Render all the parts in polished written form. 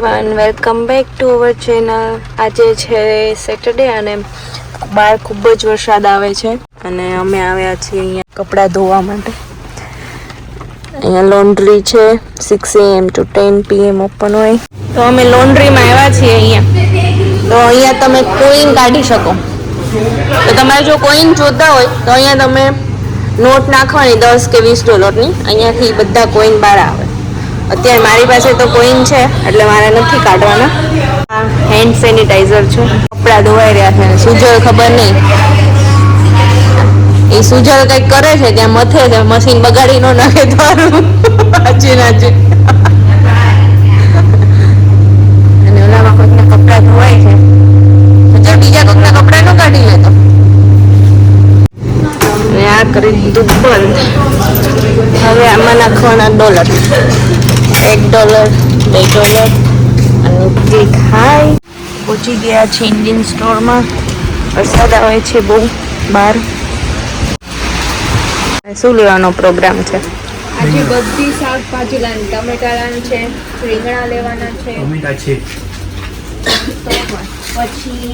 Everyone, welcome back to our channel. આજે છે Saturday અને બહાર ખૂબ જ વરસાદ આવે છે અને અમે આવ્યા છીએ અહીંયા કપડાં ધોવા માટે। અહીંયા લોન્ડ્રી છે, 6 AM to 10 PM ઓપન હોય। તો અમે લોન્ડ્રીમાં આવ્યા છીએ અહીંયા। તો અહીંયા તમે કોઈન કાઢી શકો। તો તમારે જો કોઈન જોતા હોય તો અહીંયા તમે નોટ નાખવાની $10 કે $20ની। અહીંયાથી બધા કોઈન બહાર આવે। અત્યારે મારી પાસે તો કોઈન છે એટલે મારે નથી કાઢવાના। આ હેન્ડ સેનિટાઈઝર છે। કપડાં ધોવાઈ રહ્યા છે। સુજલ ખબર નહીં, એ સુજલ કંઈક કરે છે ત્યાં મથે છે, મશીન બગાડી ન નાખે તારું। હાજી નાજી અને ઓલામાં કોઈકના કપડાં ધોવાય છે। સુજલ બીજા કોઈકના કપડાં ન કાઢી લેતો। અને આ કરી દીધું બંધ। હવે આમાં નાખવાના $1, $1, $2 અને ક્લિક હાય। પહોંચી ગયા છે ઇન્ડિયન સ્ટોરમાં। વરસાદ આવે છે બહુ બહાર। શું લેવાનો પ્રોગ્રામ છે આજે? બધી શાકભાજી લાવવાની, ટમેટા લાવવાનું છે, રીંગણા લેવાના છે, ટમેટા છે, પછી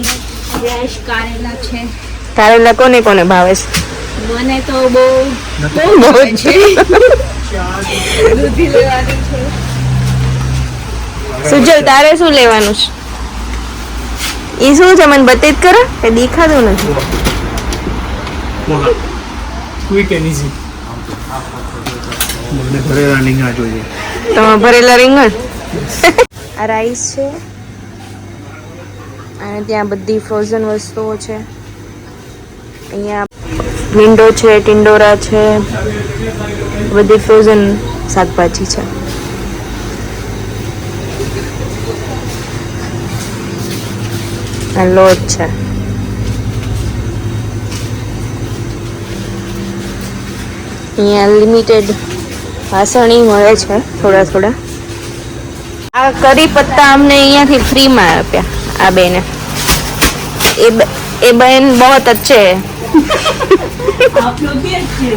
ફ્રેશ કારેલા છે। કારેલા કોને કોને ભાવે છે? મને તો બહુ બહુ છે। દૂધી લેવાની છે। સુજલ તારે શું લેવાનું છે? એ શું છે મને બતાવી જ કરો, એ દેખાતું નથી। Quick and easy. મને ભરેલા રીંગણા જોઈએ। તમે ભરેલા રીંગણ? આ રાઈસ છે અને ત્યાં બધી ફ્રોઝન વસ્તુઓ છે। અહીંયા વિન્ડો છે, ટિંડોરા છે, બધી ફ્રોઝન શાકભાજી છે। આ લોટ છે। અહીંયા લિમિટેડ વાસણી મળે છે થોડા થોડા। આ કરી પત્તા અમને અહીંયાથી ફ્રીમાં આપ્યા આ બેને। એ બહેન बहुत अच्छे है। आप लोग भी अच्छे हो।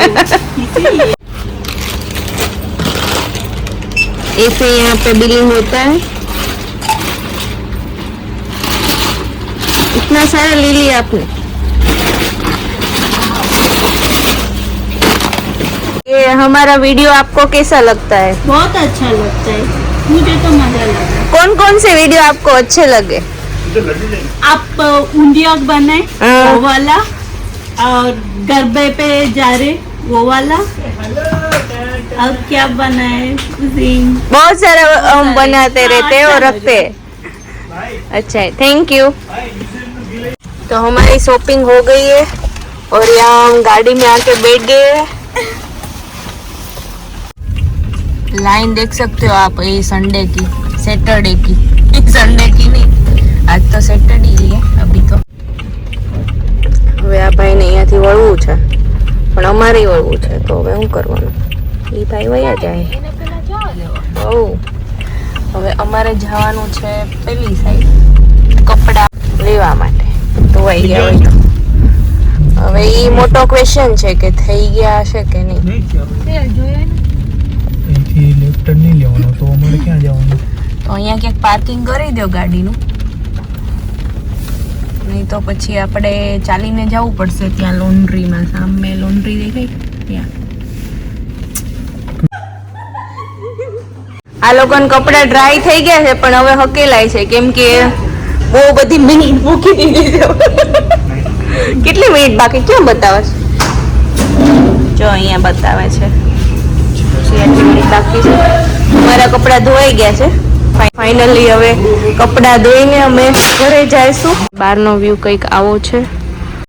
ऐसे यहाँ पे बिलिंग होता है। इतना सारा ले लिया आपने? ये हमारा वीडियो आपको कैसा लगता है? बहुत अच्छा लगता है, मुझे तो मजा लगा। कौन कौन से वीडियो आपको अच्छे लगे? आप ऊंधिया बनाए हाँ। वो वाला, और गरबे पे जा रहे वो वाला, और क्या बनाए बहुत सारा हम बनाते रहते हैं और रखते हैं। अच्छा है, थैंक यू। तो हमारी शॉपिंग हो गई है और यहाँ हम गाड़ी में आके बैठ गए हैं। लाइन देख सकते हो आप, ये संडे की, सैटरडे की। संडे की नहीं, आज तो सैटरडे ही है अभी तो। હવે આ ભાઈને અહીંયાથી વળવું છે પણ અમારે વળવું છે તો હવે શું કરવાનું? એ ભાઈ વયા જાય। હવે અમારે જવાનું છે પેલી સાઈડ કપડાં લેવા માટે। ધોવાઈ ગયા હોય તો હવે એ મોટો ક્વેશ્ચન છે કે થઈ ગયા હશે કે નહીં। અહીંથી લેફ્ટ નહીં લેવાનો તો અમારે ક્યાં જવાનું? તો અહીંયા ક્યાંક પાર્કિંગ કરી દો ગાડીનું, નહીં તો પછી આપણે ચાલીને જવું પડશે ત્યાં લોન્ડ્રીમાં। સામે લોન્ડ્રી દેખાય ત્યાં। આ લોકોને કપડા ડ્રાય થઈ ગયા છે પણ હવે હકેલાય છે કેમ કે બહુ બધી મિનિટ મૂકી દીધી છે। કેટલી મિનિટ બાકી ક્યાં બતાવે છે? જો અહીંયા બતાવે છે આટલી મિનિટ બાકી છે। મારા કપડા ધોવાઈ ગયા છે ફાઇનલી। હવે કપડા ધોઈને અમે ઘરે જઈશું। બહારનો વ્યૂ કંઈક આવો છે।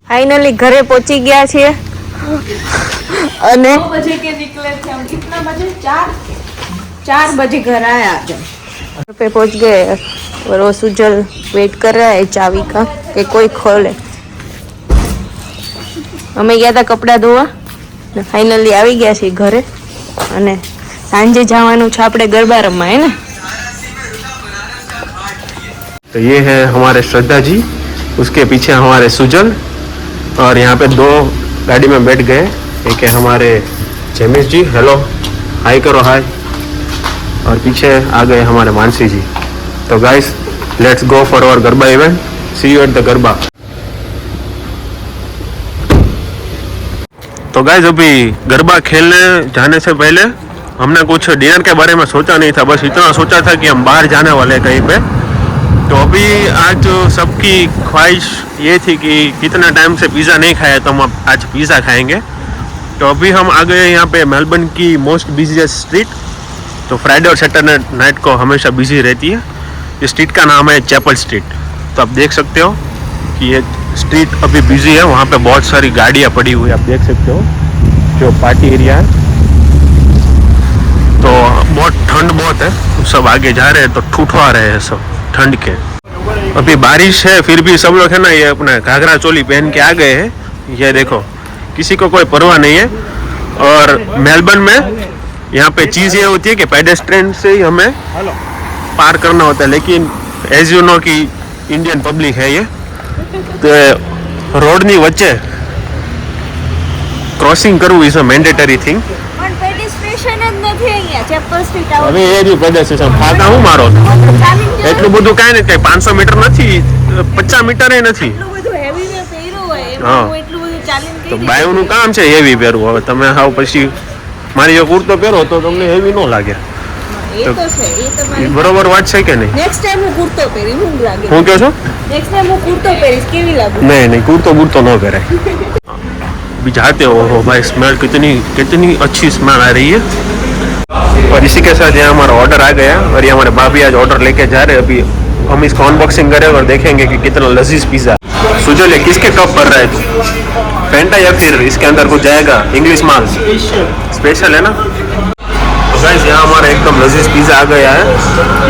ફાઇનલી ઘરે પહોંચી ગયા છીએ અને 9 बजे के निकले थे हम। कितना बजे? 4 बजे घर आया। घर पे पहुंच गए और वो सुजल वेट कर रहा है चाबी का कि कोई खोले। અમે ગયા હતા કપડા ધોવા ને ફાઇનલી આવી ગયા છીએ ઘરે અને સાંજે જવાનું છે આપણે ગરબા રમવા, હે ને? तो ये है हमारे श्रद्धा जी, उसके पीछे हमारे सुजल, और यहाँ पे 2 गाड़ी में बैठ गए। एक है हमारे जेमिस जी, हेलो हाय करो हाय, और पीछे आ गए हमारे मानसी जी। तो So guys, let's go for our Garba event. See you at the Garba. तो गाइस अभी गरबा खेलने जाने से पहले हमने कुछ डिनर के बारे में सोचा नहीं था, बस इतना सोचा था कि हम बाहर जाने वाले हैं कहीं पे। तो अभी आज सबकी ख्वाहिश ये थी कि कितना टाइम से पिज़्ज़ा नहीं खाया, तो हम आज पिज़्ज़ा खाएंगे। तो अभी हम आ गए यहाँ पे मेलबर्न की मोस्ट बिजीएस्ट स्ट्रीट। तो फ्राइडे और सैटरडे नाइट को हमेशा बिजी रहती है। इस स्ट्रीट का नाम है चैपल स्ट्रीट। तो आप देख सकते हो कि ये स्ट्रीट अभी बिजी है, वहाँ पे बहुत सारी गाड़ियाँ पड़ी हुई है, आप देख सकते हो, जो पार्टी एरिया है। तो बहुत ठंड बहुत है, सब आगे जा रहे हैं तो ठूठवा रहे हैं सब ठंड के। अभी बारिश है फिर भी सब लोग है ना ये अपना घाघरा चोली पहन के आ गए हैं। ये देखो, किसी को कोई परवाह नहीं है। और मेलबर्न में यहाँ पे चीज़ ये होती है कि पेडेस्ट्रियन से ही हमें पार करना होता है, लेकिन एज यू नो कि इंडियन पब्लिक है ये, तो रोडनी वच्चे ક્રોસિંગ કરવું ઇઝ અ મેન્ડેટરી થિંગ. પણ પેડિસ્ટ્રેશન જ નથી અહીંયા ચેપલ સ્ટ્રીટ આવું. હવે એ રહ્યું પેડેસ્ટ્રેશન. ફાકા હું મારો એટલું બધું કાંઈ નથી, 500 મીટર નથી, 50 મીટર નથી. એટલું બધું હેવી મે પહેર્યું હોય એમાં હા. હું એટલું બધું ચાલીને તો કઈ બાયોનું કામ છે હેવી પહેરવું. હવે તમે હાવ પછી મારી જો કુર્તો પહેરો તો તમને હેવી ન લાગે. એ તો છે, એ એ તમારી બરોબર વાત છે કે નહીં? નેક્સ્ટ ટાઈમ હું કુર્તો પહેરીશ, હું લાગે હું કહો છો? નેક્સ્ટ ટાઈમ હું કુર્તો પહેરીશ, કેવી લાગુ? नहीं नहीं, कुर्तो बुर्तो न करे. अभी जाते हो भाई, स्मेल कितनी अच्छी स्मेल आ रही है. और इसी के साथ यहाँ हमारा ऑर्डर आ गया और ये हमारे भाभी आज ऑर्डर लेके जा रहे हैं. अभी हम इसको अनबॉक्सिंग करें और देखेंगे कि कितना लजीज पिज़्ज़ा. सुजल ये किसके कप पर रहा है तू? फेंटा या फिर इसके अंदर कुछ जाएगा? इंग्लिश माल स्पेशल है ना. तो गाइस यहाँ हमारा एकदम लजीज पिज़्ज़ा आ गया है.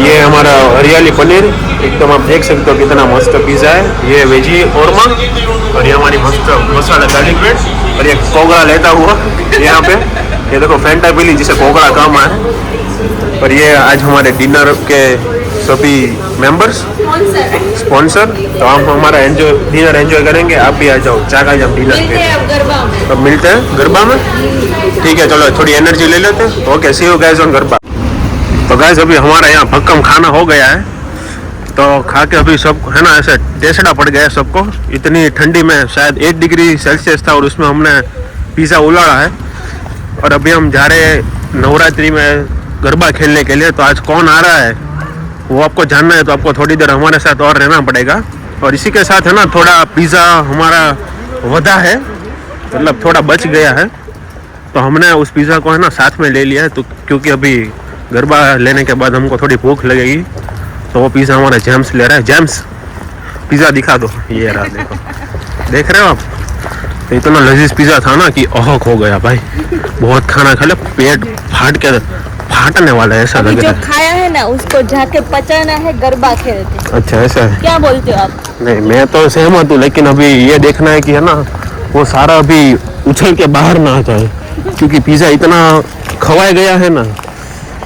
ये हमारा हरियाली पनीर, एकदम आप देख सकते हो कितना मस्त पिज़्ज़ा है. ये वेजी औरमा और ये हमारी मस्त मसाला गार्लिक ब्रेड और ये कोगड़ा लेता हुआ यहाँ पे. ये देखो फेंटा पीली जिसे कोगड़ा काम है. और ये आज हमारे डिनर के सभी मेंबर्स स्पॉन्सर. तो हम हमारा डिनर एंजॉय करेंगे. आप भी आ जाओ, चाह का जब डिनर મિલતે के. હે અબ ગરબા में. अब मिलते हैं गरबा में. ठीक है चलो, थोड़ी एनर्जी ले लेते हैं. Okay, see you guys on Garba. तो गाइस अभी हमारा यहाँ भक्कम खाना हो गया है. तो खा के अभी सब है ना ऐसे टेसड़ा पड़ गया सबको. इतनी ठंडी में शायद 1 डिग्री सेल्सियस था और उसमें हमने पिज़्ज़ा उलाड़ा है. और अभी हम जा रहे हैं नवरात्रि में गरबा खेलने के लिए. तो आज कौन आ रहा है वो आपको जानना है, तो आपको थोड़ी देर हमारे साथ और रहना पड़ेगा. और इसी के साथ है ना थोड़ा पिज़्ज़ा हमारा वधा है, मतलब थोड़ा बच गया है. तो हमने उस पिज़्ज़ा को है ना साथ में ले लिया है. तो क्योंकि अभी गरबा लेने के बाद हमको थोड़ी भूख लगेगी, तो वो पिज़्ज़ा हमारा जेम्स ले रहा है. जेम्स पिज़्ज़ा दिखा दो. ये रहा, देखो, देख रहे हो आप. तो इतना लजीज पिज़्ज़ा था ना कि अहक हो गया भाई. बहुत खाना खा लिया, पेट फाटने वाला है ऐसा अभी लग जो रहा है. खाया है ना उसको जाके पचाना है गरबा खेलते. अच्छा ऐसा है. क्या बोलते हो आप? नहीं, मैं तो सहमत हूँ, लेकिन अभी ये देखना है कि है ना वो सारा अभी उछल के बाहर ना आ जाए, क्योंकि पिज़्ज़ा इतना खवाया गया है ना.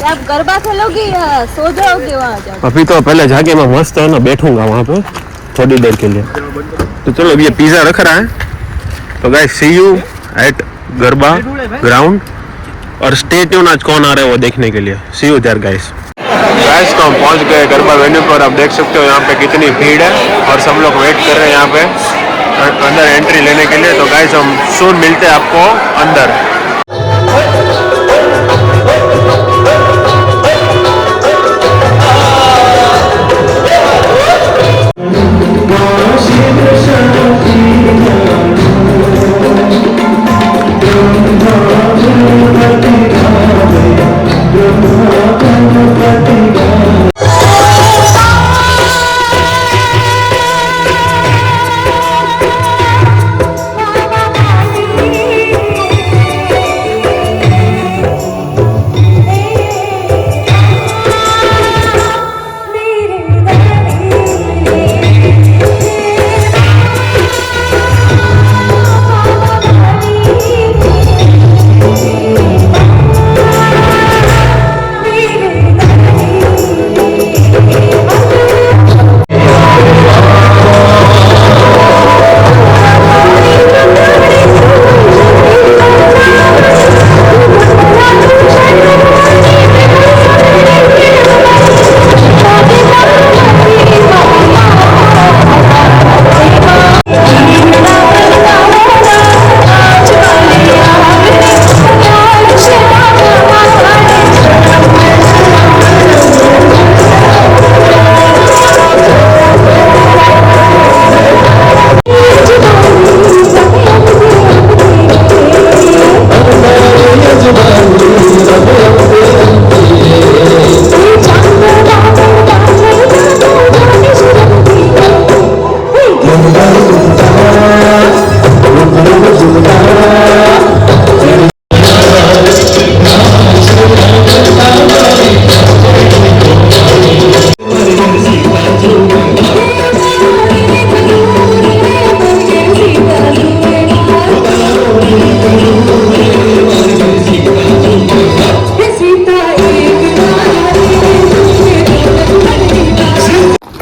आप गरबा खेलोगे या सो जाओगे वहाँ जाके? अभी तो पहले जाके मैं मस्त है ना बैठूंगा वहाँ पे थोड़ी देर के लिए. तो चलो अभी ये पिज़्ज़ा रख रहा है. तो guys see you at Garba ground. और स्टे ट्यून, आज कौन आ रहा है वो देखने के लिए. See you there guys. Guys तो हम पहुंच गए गरबा वेन्यू पर. आप देख सकते हो यहाँ पे कितनी भीड़ है और सब लोग वेट कर रहे हैं यहाँ पे अंदर एंट्री लेने के लिए. तो गाइस हम सून मिलते हैं आपको अंदर.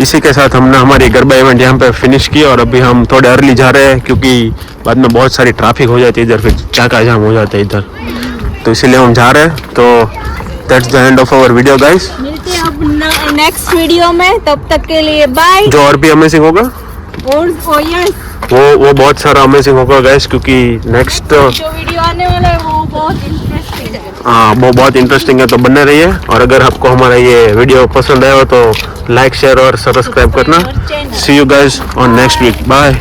इसी के साथ हमने हमारी गरबा इवेंट यहाँ पे फिनिश किया और अभी हम थोड़े अर्ली जा रहे हैं क्योंकि बाद में बहुत सारी ट्रैफिक हो जाती है इधर, फिर चाका जाम हो जाता है इधर, तो इसीलिए हम जा रहे हैं. तो that's the end of our video guys. मिलते हैं अब नेक्स्ट वीडियो में, तब तक के लिए बाय. जो और भी अमेजिंग होगा और यस, वो बहुत सारा अमेजिंग होगा गाइस, क्योंकि नेक्स्ट जो वीडियो आने वाला है वो बहुत इंटरेस्टिंग है. हाँ वो बहुत इंटरेस्टिंग है, तो बने रहिए. और अगर आपको हमारा ये वीडियो पसंद आया हो तो लाइक शेयर और सब्सक्राइब करना. See you guys on next week. Bye.